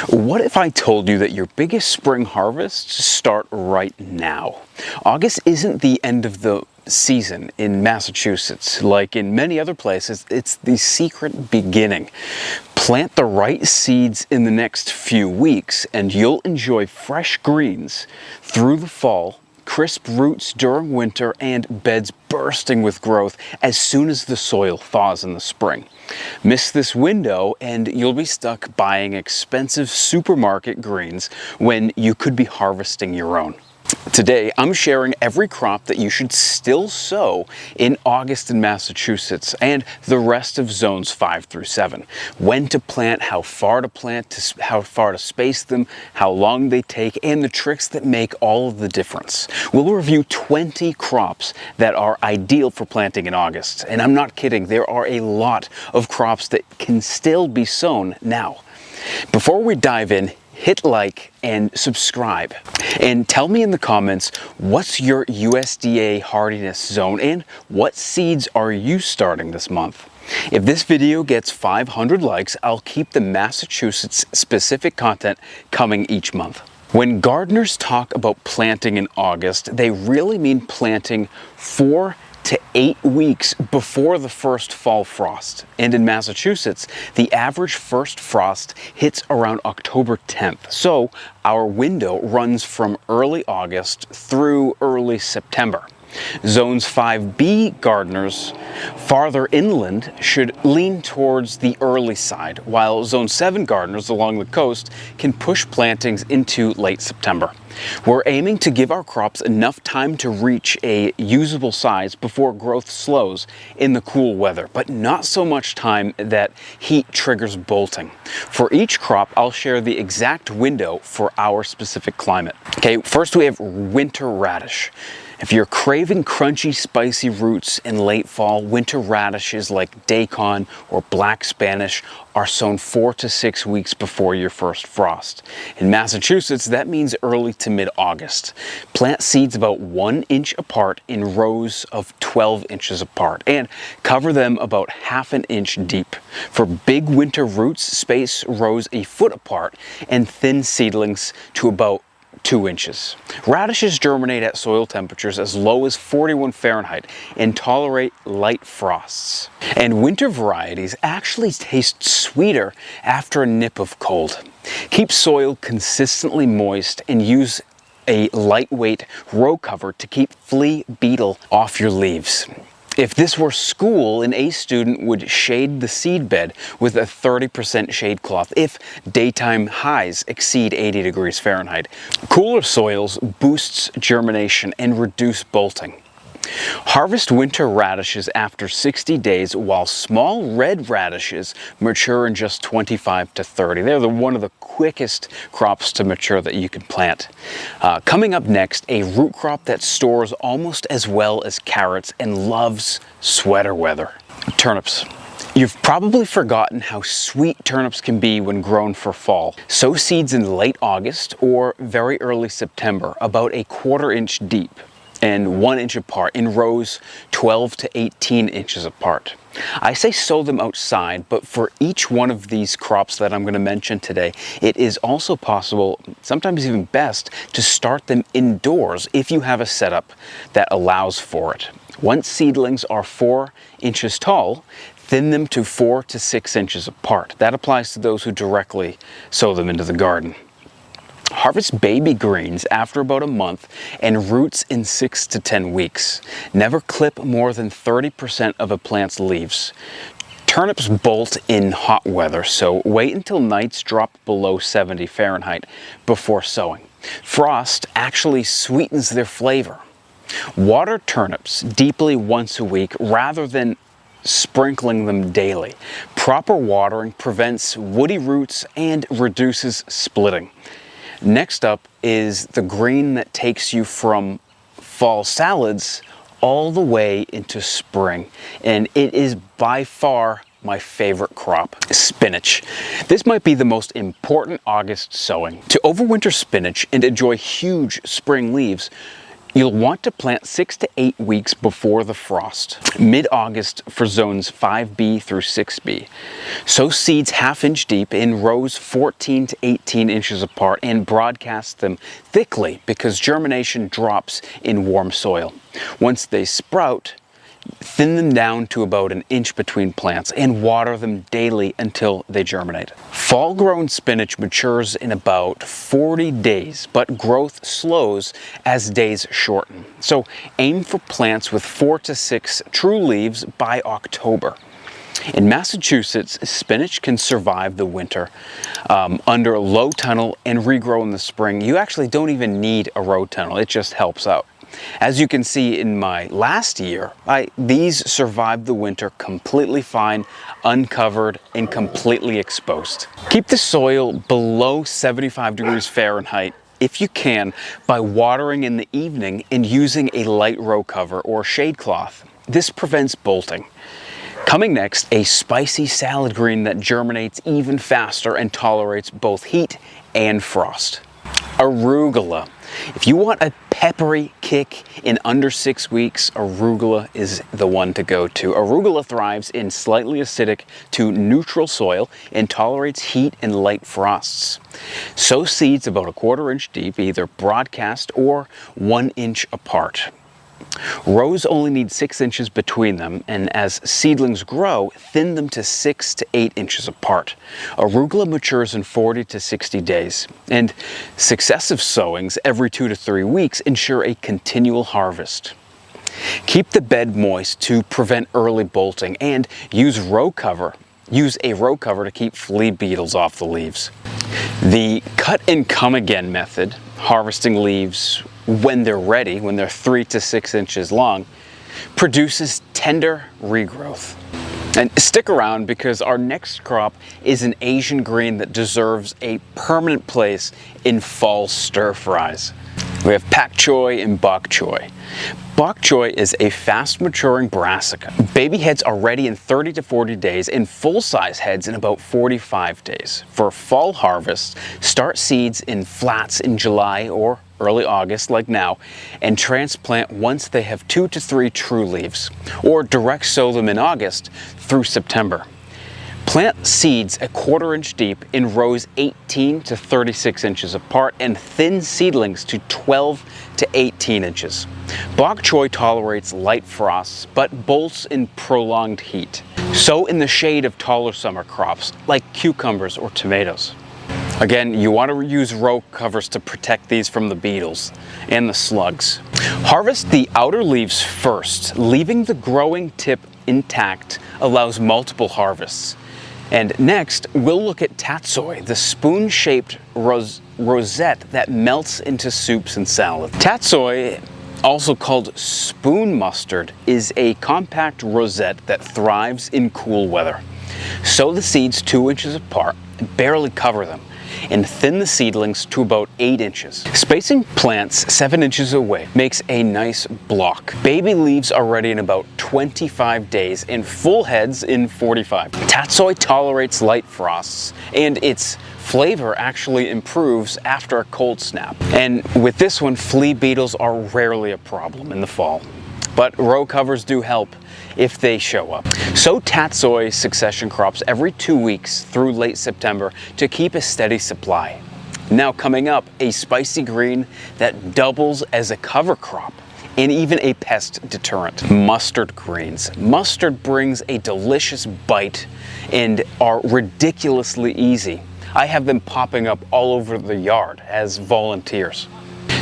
What if I told you that your biggest spring harvests start right now? August isn't the end of the season in Massachusetts. Like in many other places, it's the secret beginning. Plant the right seeds in the next few weeks and you'll enjoy fresh greens through the fall, crisp roots during winter, and beds bursting with growth as soon as the soil thaws in the spring. Miss this window and you'll be stuck buying expensive supermarket greens when you could be harvesting your own. Today, I'm sharing every crop that you should still sow in August in Massachusetts and the rest of zones 5 through 7. When to plant, how far to space them, how long they take, and the tricks that make all of the difference. We'll review 20 crops that are ideal for planting in August. And I'm not kidding, there are a lot of crops that can still be sown now. Before we dive in, hit like and subscribe. And tell me in the comments, what's your USDA hardiness zone and what seeds are you starting this month? If this video gets 500 likes, I'll keep the Massachusetts specific content coming each month. When gardeners talk about planting in August, they really mean planting 4 to 8 weeks before the first fall frost. And in Massachusetts, the average first frost hits around October 10th. So our window runs from early August through early September. Zones 5B gardeners farther inland should lean towards the early side, while Zone 7 gardeners along the coast can push plantings into late September. We're aiming to give our crops enough time to reach a usable size before growth slows in the cool weather, but not so much time that heat triggers bolting. For each crop, I'll share the exact window for our specific climate. Okay, first we have winter radish. If you're craving crunchy, spicy roots in late fall, winter radishes like daikon or black Spanish are sown 4 to 6 weeks before your first frost. In Massachusetts, that means early to mid-August. Plant seeds about 1 inch apart in rows of 12 inches apart and cover them about ½ an inch deep. For big winter roots, space rows a foot apart and thin seedlings to about 2 inches. Radishes germinate at soil temperatures as low as 41 Fahrenheit and tolerate light frosts. And winter varieties actually taste sweeter after a nip of cold. Keep soil consistently moist and use a lightweight row cover to keep flea beetle off your leaves. If this were school, an A student would shade the seed bed with a 30% shade cloth if daytime highs exceed 80 degrees Fahrenheit. Cooler soils boosts germination and reduce bolting. Harvest winter radishes after 60 days, while small red radishes mature in just 25 to 30. They're one of the quickest crops to mature that you can plant. Coming up next, a root crop that stores almost as well as carrots and loves sweater weather. Turnips. You've probably forgotten how sweet turnips can be when grown for fall. Sow seeds in late August or very early September, about a ¼ inch deep and 1 inch apart in rows 12 to 18 inches apart. I say sow them outside, but for each one of these crops that I'm going to mention today, it is also possible, sometimes even best, to start them indoors if you have a setup that allows for it. Once seedlings are 4 inches tall, thin them to 4 to 6 inches apart. That applies to those who directly sow them into the garden. Harvest baby greens after about a month and roots in 6 to 10 weeks. Never clip more than 30% of a plant's leaves. Turnips bolt in hot weather, so wait until nights drop below 70 Fahrenheit before sowing. Frost actually sweetens their flavor. Water turnips deeply once a week rather than sprinkling them daily. Proper watering prevents woody roots and reduces splitting. Next up is the green that takes you from fall salads all the way into spring, and it is by far my favorite crop, spinach. This might be the most important August sowing. To overwinter spinach and enjoy huge spring leaves, You'll want to plant 6 to 8 weeks before the frost, mid-August for zones 5B through 6B. Sow seeds half-inch deep in rows 14 to 18 inches apart and broadcast them thickly because germination drops in warm soil. Once they sprout, thin them down to about an inch between plants and water them daily until they germinate. Fall-grown spinach matures in about 40 days, but growth slows as days shorten. So aim for plants with 4 to 6 true leaves by October. In Massachusetts, spinach can survive the winter under a low tunnel and regrow in the spring. You actually don't even need a row tunnel, it just helps out. As you can see in my last year, these survived the winter completely fine, uncovered, and completely exposed. Keep the soil below 75 degrees Fahrenheit if you can by watering in the evening and using a light row cover or shade cloth. This prevents bolting. Coming next, a spicy salad green that germinates even faster and tolerates both heat and frost. Arugula. If you want a peppery kick in under 6 weeks, arugula is the one to go to. Arugula thrives in slightly acidic to neutral soil and tolerates heat and light frosts. Sow seeds about 1/4 inch deep, either broadcast or 1 inch apart. Rows only need 6 inches between them, and as seedlings grow, thin them to 6 to 8 inches apart. Arugula matures in 40 to 60 days, and successive sowings every 2 to 3 weeks ensure a continual harvest. Keep the bed moist to prevent early bolting, and use a row cover to keep flea beetles off the leaves. The cut and come again method, harvesting leaves when they're ready, when they're 3 to 6 inches long, produces tender regrowth. And stick around because our next crop is an Asian green that deserves a permanent place in fall stir fries. We have pak choy and bok choy. Bok choy is a fast-maturing brassica. Baby heads are ready in 30 to 40 days and full-size heads in about 45 days. For fall harvest, start seeds in flats in July or early August like now, and transplant once they have 2 to 3 true leaves, or direct sow them in August through September. Plant seeds 1/4 inch deep in rows 18 to 36 inches apart and thin seedlings to 12 to 18 inches. Bok choy tolerates light frosts but bolts in prolonged heat. Sow in the shade of taller summer crops like cucumbers or tomatoes. Again, you want to use row covers to protect these from the beetles and the slugs. Harvest the outer leaves first. Leaving the growing tip intact allows multiple harvests. And next, we'll look at tatsoi, the spoon-shaped rosette that melts into soups and salads. Tatsoi, also called spoon mustard, is a compact rosette that thrives in cool weather. Sow the seeds 2 inches apart, barely cover them, and thin the seedlings to about 8 inches. Spacing plants 7 inches away makes a nice block. Baby leaves are ready in about 25 days and full heads in 45. Tatsoi tolerates light frosts, and its flavor actually improves after a cold snap. And with this one, flea beetles are rarely a problem in the fall. But row covers do help if they show up. Sow tatsoi succession crops every 2 weeks through late September to keep a steady supply. Now coming up, a spicy green that doubles as a cover crop and even a pest deterrent. Mustard greens. Mustard brings a delicious bite and are ridiculously easy. I have them popping up all over the yard as volunteers.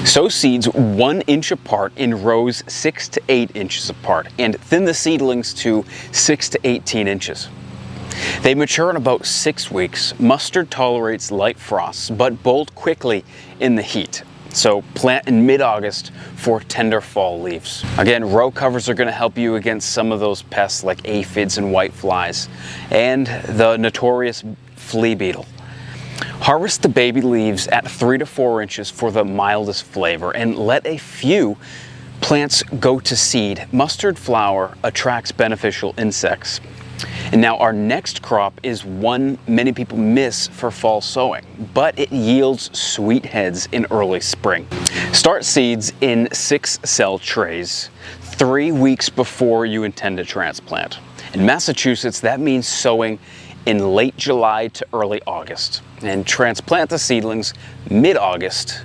Sow seeds 1 inch apart in rows 6 to 8 inches apart and thin the seedlings to 6 to 18 inches. They mature in about 6 weeks. Mustard tolerates light frosts but bolt quickly in the heat. So plant in mid-August for tender fall leaves. Again, row covers are going to help you against some of those pests like aphids and whiteflies and the notorious flea beetle. Harvest the baby leaves at 3 to 4 inches for the mildest flavor and let a few plants go to seed. Mustard flower attracts beneficial insects. And now our next crop is one many people miss for fall sowing, but it yields sweet heads in early spring. Start seeds in 6-cell trays 3 weeks before you intend to transplant. In Massachusetts, that means sowing in late July to early August, and transplant the seedlings mid-August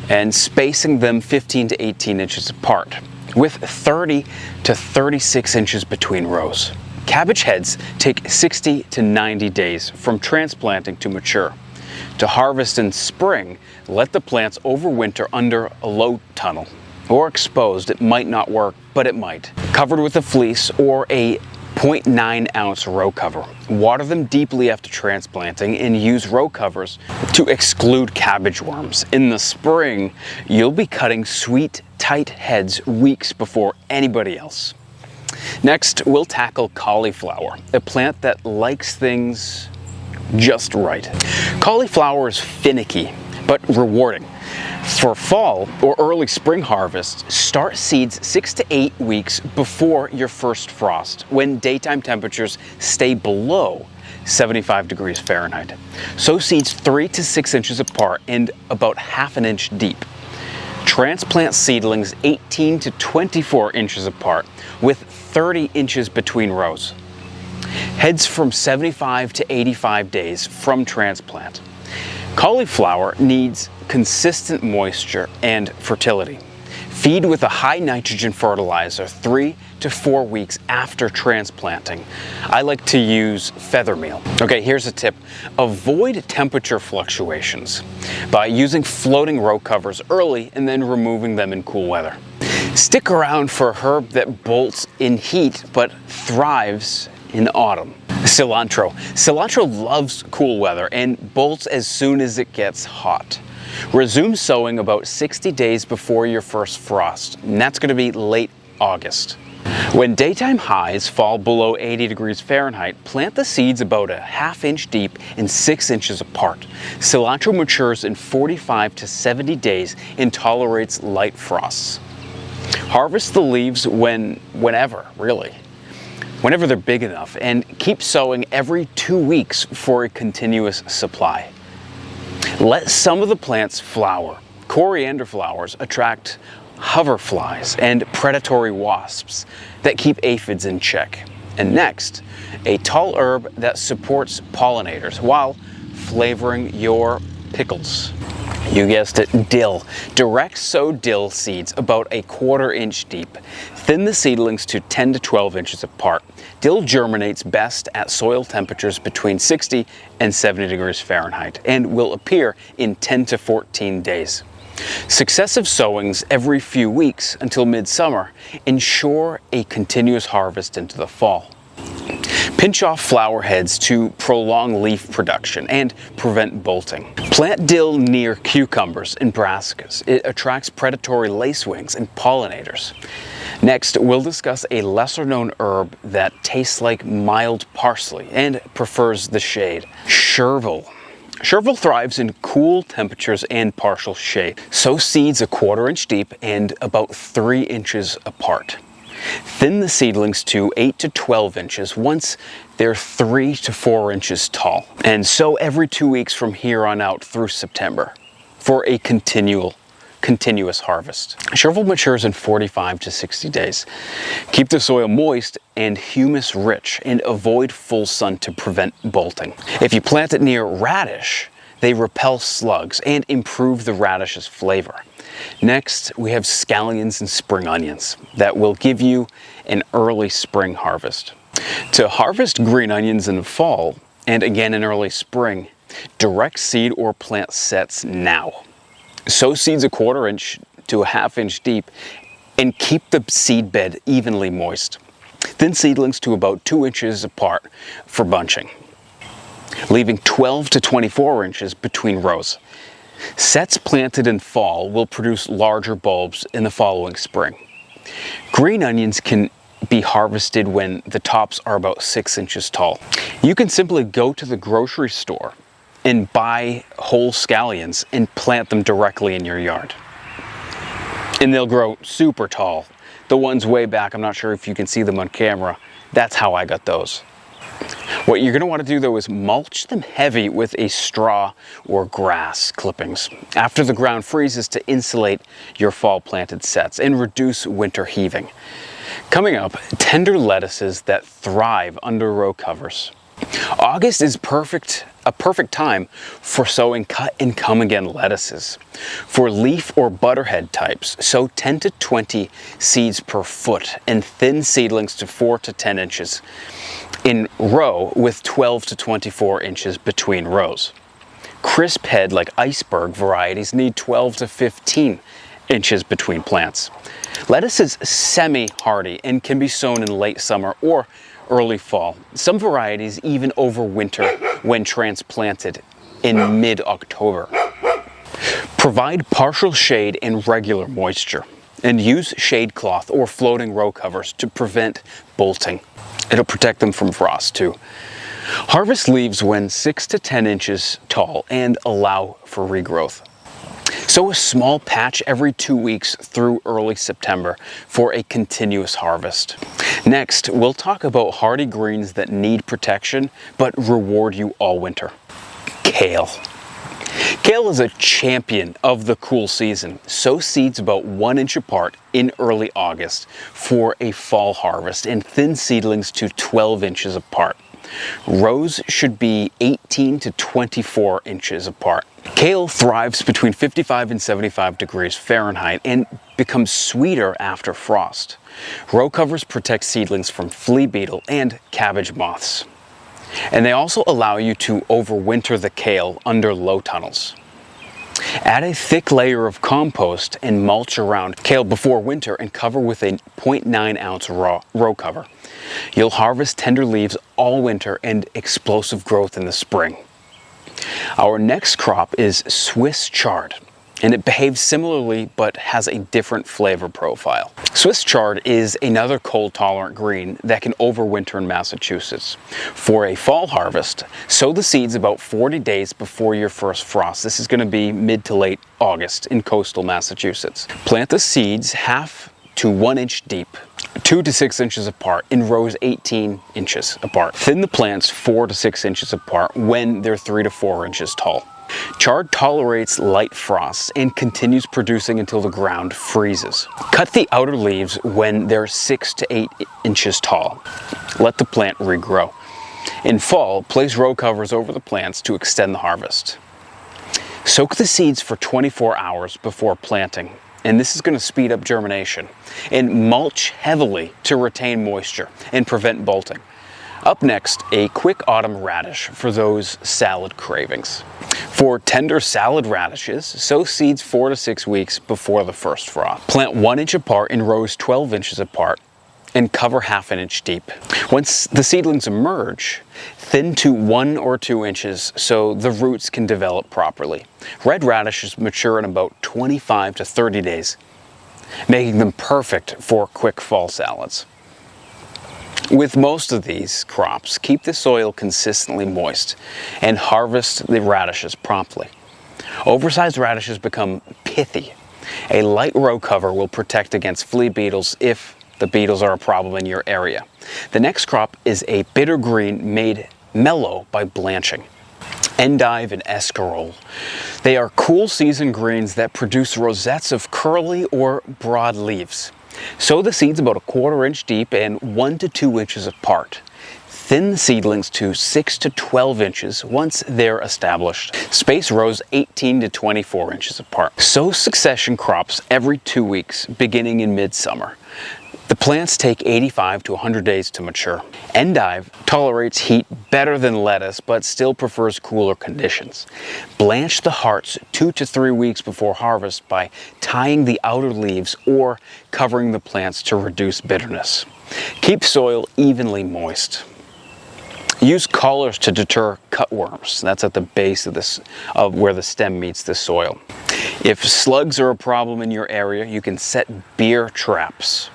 and spacing them 15 to 18 inches apart, with 30 to 36 inches between rows. Cabbage heads take 60 to 90 days from transplanting to mature. To harvest in spring, let the plants overwinter under a low tunnel or exposed. It might not work, but it might. Covered with a fleece or a 0.9 ounce row cover. Water them deeply after transplanting and use row covers to exclude cabbage worms. In the spring, you'll be cutting sweet, tight heads weeks before anybody else. Next, we'll tackle cauliflower, a plant that likes things just right. Cauliflower is finicky, but rewarding. For fall or early spring harvest, start seeds 6 to 8 weeks before your first frost, when daytime temperatures stay below 75 degrees Fahrenheit. Sow seeds 3 to 6 inches apart and about ½ an inch deep. Transplant seedlings 18 to 24 inches apart with 30 inches between rows. Heads from 75 to 85 days from transplant. Cauliflower needs consistent moisture and fertility. Feed with a high nitrogen fertilizer 3 to 4 weeks after transplanting. I like to use feather meal. Okay, here's a tip. Avoid temperature fluctuations by using floating row covers early and then removing them in cool weather. Stick around for a herb that bolts in heat but thrives in autumn. Cilantro. Cilantro loves cool weather and bolts as soon as it gets hot. Resume sowing about 60 days before your first frost, and that's going to be late August. When daytime highs fall below 80 degrees Fahrenheit, plant the seeds about ½ inch deep and 6 inches apart. Cilantro matures in 45 to 70 days and tolerates light frosts. Harvest the leaves whenever, really. Whenever they're big enough, and keep sowing every 2 weeks for a continuous supply. Let some of the plants flower. Coriander flowers attract hoverflies and predatory wasps that keep aphids in check. And next, a tall herb that supports pollinators while flavoring your pickles. You guessed it, dill. Direct sow dill seeds about a ½ inch deep. Thin the seedlings to 10 to 12 inches apart. Dill germinates best at soil temperatures between 60 and 70 degrees Fahrenheit and will appear in 10 to 14 days. Successive sowings every few weeks until midsummer ensure a continuous harvest into the fall. Pinch off flower heads to prolong leaf production and prevent bolting. Plant dill near cucumbers and brassicas. It attracts predatory lacewings and pollinators. Next, we'll discuss a lesser-known herb that tastes like mild parsley and prefers the shade. Chervil. Chervil thrives in cool temperatures and partial shade. Sow seeds a ½ inch deep and about 3 inches apart. Thin the seedlings to 8 to 12 inches once they're 3 to 4 inches tall. And sow every 2 weeks from here on out through September for a continuous harvest. Chervil matures in 45 to 60 days. Keep the soil moist and humus rich and avoid full sun to prevent bolting. If you plant it near radish, they repel slugs and improve the radish's flavor. Next, we have scallions and spring onions that will give you an early spring harvest. To harvest green onions in the fall and again in early spring, direct seed or plant sets now. Sow seeds a ½ inch to a ½ inch deep and keep the seed bed evenly moist. Thin seedlings to about 2 inches apart for bunching, leaving 12 to 24 inches between rows. Sets planted in fall will produce larger bulbs in the following spring. Green onions can be harvested when the tops are about 6 inches tall. You can simply go to the grocery store and buy whole scallions and plant them directly in your yard. And they'll grow super tall. The ones way back, I'm not sure if you can see them on camera, that's how I got those. What you're going to want to do though is mulch them heavy with a straw or grass clippings after the ground freezes to insulate your fall planted sets and reduce winter heaving. Coming up, tender lettuces that thrive under row covers. August is a perfect time for sowing cut and come again lettuces. For leaf or butterhead types, sow 10 to 20 seeds per foot and thin seedlings to 4 to 10 inches in row with 12 to 24 inches between rows. Crisp head like iceberg varieties need 12 to 15 inches between plants. Lettuce is semi-hardy and can be sown in late summer or early fall. Some varieties even overwinter when transplanted in mid-October. Provide partial shade and regular moisture, and use shade cloth or floating row covers to prevent bolting. It'll protect them from frost too. Harvest leaves when 6 to 10 inches tall and allow for regrowth. Sow a small patch every 2 weeks through early September for a continuous harvest. Next, we'll talk about hardy greens that need protection but reward you all winter. Kale. Kale is a champion of the cool season. Sow seeds about 1 inch apart in early August for a fall harvest and thin seedlings to 12 inches apart. Rows should be 18 to 24 inches apart. Kale thrives between 55 and 75 degrees Fahrenheit and becomes sweeter after frost. Row covers protect seedlings from flea beetle and cabbage moths. And they also allow you to overwinter the kale under low tunnels. Add a thick layer of compost and mulch around kale before winter and cover with a 0.9 ounce row cover. You'll harvest tender leaves all winter and explosive growth in the spring. Our next crop is Swiss chard, and it behaves similarly but has a different flavor profile. Swiss chard is another cold-tolerant green that can overwinter in Massachusetts. For a fall harvest, sow the seeds about 40 days before your first frost. This is going to be mid to late August in coastal Massachusetts. Plant the seeds half to 1 inch deep, 2 to 6 inches apart in rows 18 inches apart. Thin the plants 4 to 6 inches apart when they're 3 to 4 inches tall. Chard tolerates light frosts and continues producing until the ground freezes. Cut the outer leaves when they're 6 to 8 inches tall. Let the plant regrow. In fall, place row covers over the plants to extend the harvest. Soak the seeds for 24 hours before planting, and this is going to speed up germination. And mulch heavily to retain moisture and prevent bolting. Up next, a quick autumn radish for those salad cravings. For tender salad radishes, sow seeds 4 to 6 weeks before the first frost. Plant 1 inch apart in rows 12 inches apart and cover half an inch deep. Once the seedlings emerge, thin to 1 or 2 inches so the roots can develop properly. Red radishes mature in about 25 to 30 days, making them perfect for quick fall salads. With most of these crops, keep the soil consistently moist and harvest the radishes promptly. Oversized radishes become pithy. A light row cover will protect against flea beetles if the beetles are a problem in your area. The next crop is a bitter green made mellow by blanching. Endive and escarole. They are cool season greens that produce rosettes of curly or broad leaves. Sow the seeds about 1/4 inch deep and 1 to 2 inches apart. Thin the seedlings to 6 to 12 inches once they're established. Space rows 18 to 24 inches apart. Sow succession crops every 2 weeks, beginning in midsummer. The plants take 85 to 100 days to mature. Endive tolerates heat better than lettuce, but still prefers cooler conditions. Blanch the hearts 2 to 3 weeks before harvest by tying the outer leaves or covering the plants to reduce bitterness. Keep soil evenly moist. Use collars to deter cutworms. That's at the base of where the stem meets the soil. If slugs are a problem in your area, you can set beer traps.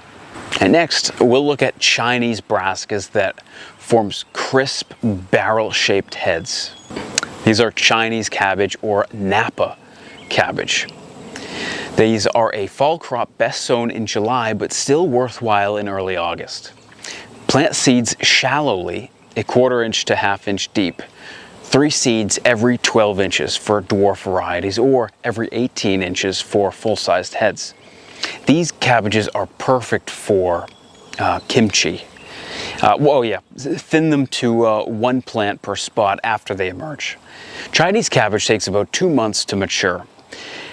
And next, we'll look at Chinese brassicas that forms crisp barrel-shaped heads. These are Chinese cabbage or Napa cabbage. These are a fall crop best sown in July, but still worthwhile in early August. Plant seeds shallowly a 1/4 inch to 1/2 inch deep. 3 seeds every 12 inches for dwarf varieties, or every 18 inches for full-sized heads. These cabbages are perfect for kimchi. Thin them to 1 plant per spot after they emerge. Chinese cabbage takes about 2 months to mature.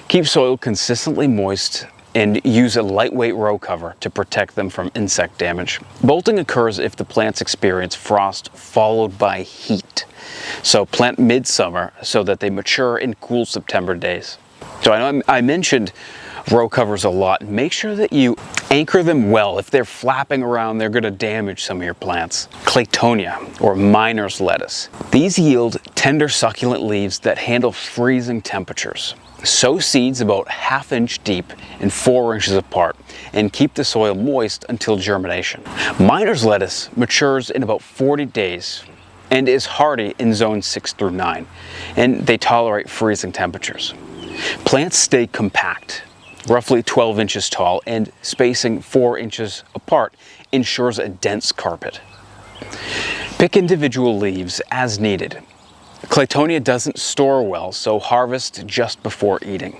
Keep soil consistently moist and use a lightweight row cover to protect them from insect damage. Bolting occurs if the plants experience frost followed by heat. So plant midsummer so that they mature in cool September days. So I know I mentioned row covers a lot. Make sure that you anchor them well. If they're flapping around, they're going to damage some of your plants. Claytonia, or miner's lettuce. These yield tender succulent leaves that handle freezing temperatures. Sow seeds about 1/2 inch deep and 4 inches apart, and keep the soil moist until germination. Miner's lettuce matures in about 40 days and is hardy in zones 6 through 9, and they tolerate freezing temperatures. Plants stay compact, roughly 12 inches tall, and spacing 4 inches apart ensures a dense carpet. Pick individual leaves as needed. Claytonia doesn't store well, so harvest just before eating.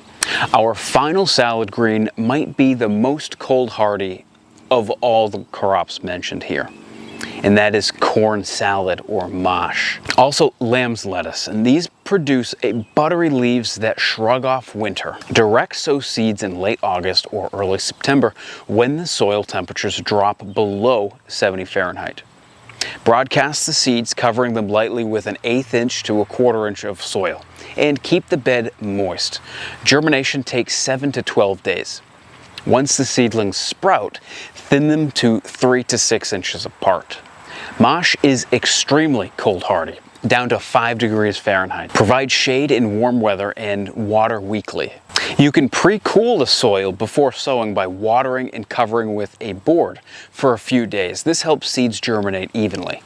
Our final salad green might be the most cold hardy of all the crops mentioned here, and that is corn salad, or mâche. Also lamb's lettuce, and these produce buttery leaves that shrug off winter. Direct sow seeds in late August or early September when the soil temperatures drop below 70 Fahrenheit. Broadcast the seeds, covering them lightly with an 1/8 inch to a 1/4 inch of soil, and keep the bed moist. Germination takes 7 to 12 days. Once the seedlings sprout, thin them to 3 to 6 inches apart. Mâche is extremely cold hardy, down to 5 degrees Fahrenheit. Provide shade in warm weather and water weekly. You can pre-cool the soil before sowing by watering and covering with a board for a few days. This helps seeds germinate evenly.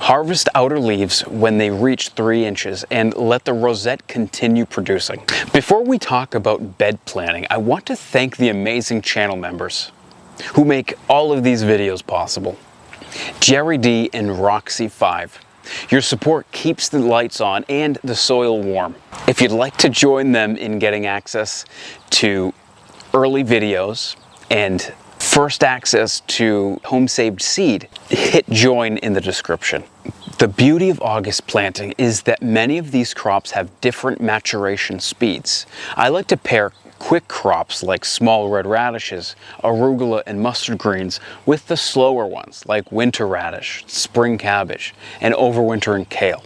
Harvest outer leaves when they reach 3 inches and let the rosette continue producing. Before we talk about bed planning, I want to thank the amazing channel members who make all of these videos possible. Jerry D and Roxy5. Your support keeps the lights on and the soil warm. If you'd like to join them in getting access to early videos and first access to home-saved seed, hit join in the description. The beauty of August planting is that many of these crops have different maturation speeds. I like to pair quick crops like small red radishes, arugula, and mustard greens with the slower ones like winter radish, spring cabbage, and overwintering kale.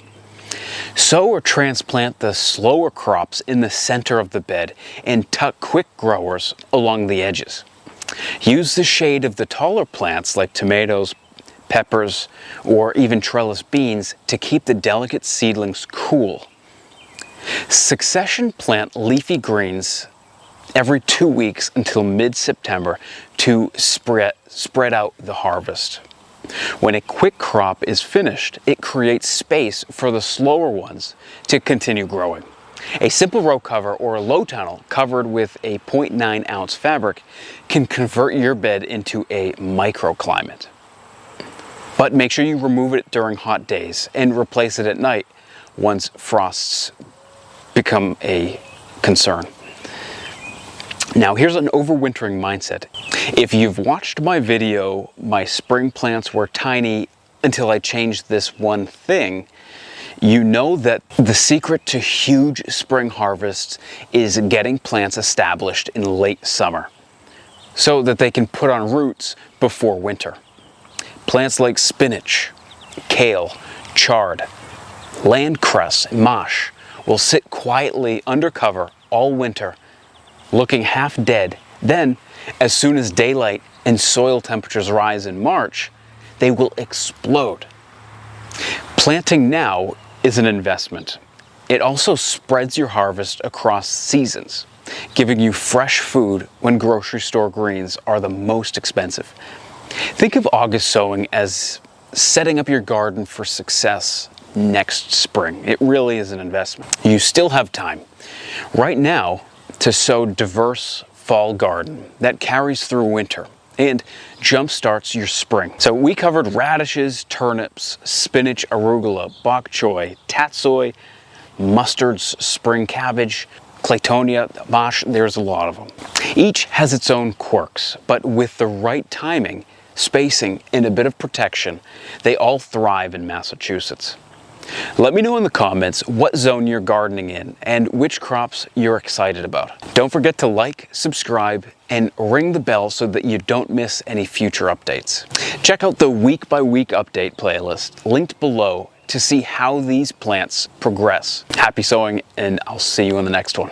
Sow or transplant the slower crops in the center of the bed and tuck quick growers along the edges. Use the shade of the taller plants like tomatoes, peppers, or even trellis beans to keep the delicate seedlings cool. Succession plant leafy greens every 2 weeks until mid-September to spread out the harvest. When a quick crop is finished, it creates space for the slower ones to continue growing. A simple row cover or a low tunnel covered with a 0.9 ounce fabric can convert your bed into a microclimate. But make sure you remove it during hot days and replace it at night once frosts become a concern. Now here's an overwintering mindset. If you've watched my video, my spring plants were tiny until I changed this one thing, you know that the secret to huge spring harvests is getting plants established in late summer so that they can put on roots before winter. Plants like spinach, kale, chard, land cress, and mâche will sit quietly under cover all winter, looking half dead. Then, as soon as daylight and soil temperatures rise in March, they will explode. Planting now is an investment. It also spreads your harvest across seasons, giving you fresh food when grocery store greens are the most expensive. Think of August sowing as setting up your garden for success next spring. It really is an investment. You still have time right now to sow diverse fall garden that carries through winter. and jumpstarts your spring. So we covered radishes, turnips, spinach, arugula, bok choy, tatsoi, mustards, spring cabbage, claytonia, mâche. There's a lot of them. Each has its own quirks, but with the right timing, spacing, and a bit of protection, they all thrive in Massachusetts. Let me know in the comments what zone you're gardening in and which crops you're excited about. Don't forget to like, subscribe, and ring the bell so that you don't miss any future updates. Check out the week-by-week update playlist linked below to see how these plants progress. Happy sowing, and I'll see you in the next one.